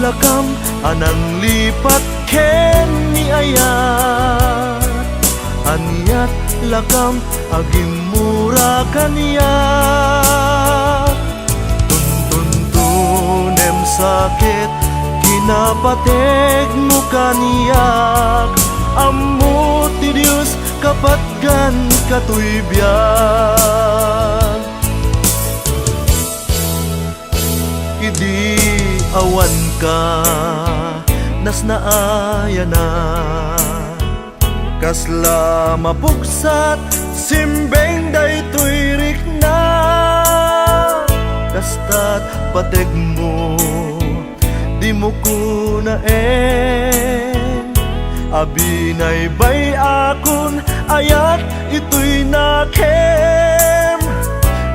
lakam anang lipat ken ni ayat. Anyat lakam agimura kaniya. Tuntunem sakit kinapateg mo kaniyak. Ammo ti Dios kapatgan katuybyan. Idi awan ka nas naaya na, kasla mapuksat simbeng daytoy rikna. Kastat pateg mo di mo kunaen, abinay bay akon ayat ito'y nakem.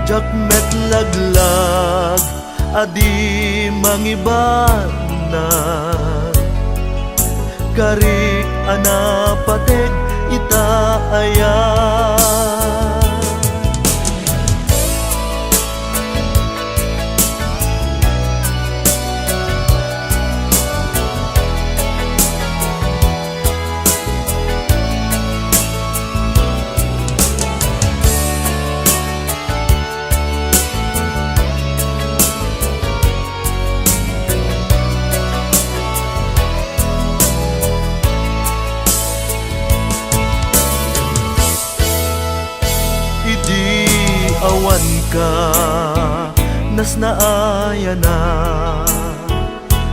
Jakmet laglag adi mangiban na, karik anapateg ita ayat. Awan ka nas naaya na,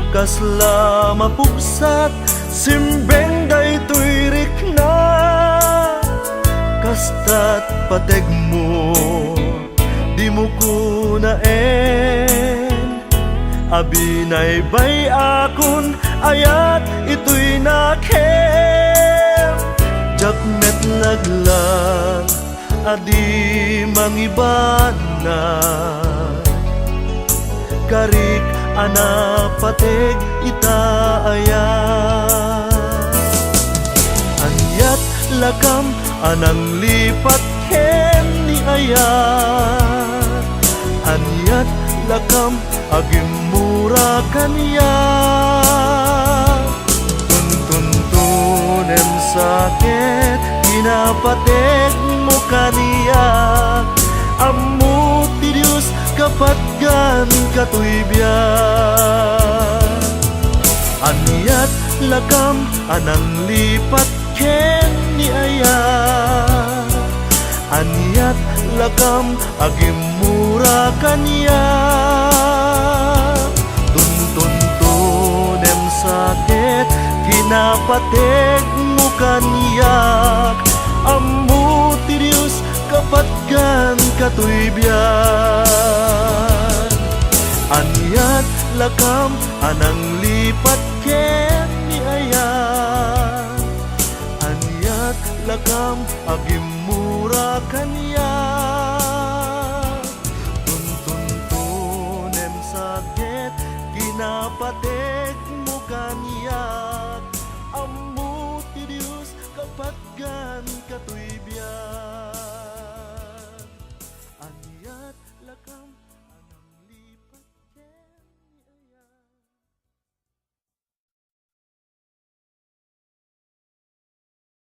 kasla mapuksat simbeng daytoy rikna. Kastat pateg mo di mo kunaen, abinay bay akon ayat ito'y nakem. Jakmet laglag adi mangibana, karik anapateg ita ayat. Anyat lakam anang lipat ken ni ayat. Anyat lakam agimura kaniya. Tuntunem sakit kinapateg mo kaniyak. Ammo ti Dios kapatgan katuybyan. Anyat lakam anang lipat ken ni ayat. Anyat lakam agimura kaniyak. Tuntunem sakit kinapateg mo kaniyak. Ammo ti Dios kapatgan katuybyan. Anyat lakam anang lipat ken ni ayat. Anyat lakam agimura kaniyak. Tuntunem sakit kinapateg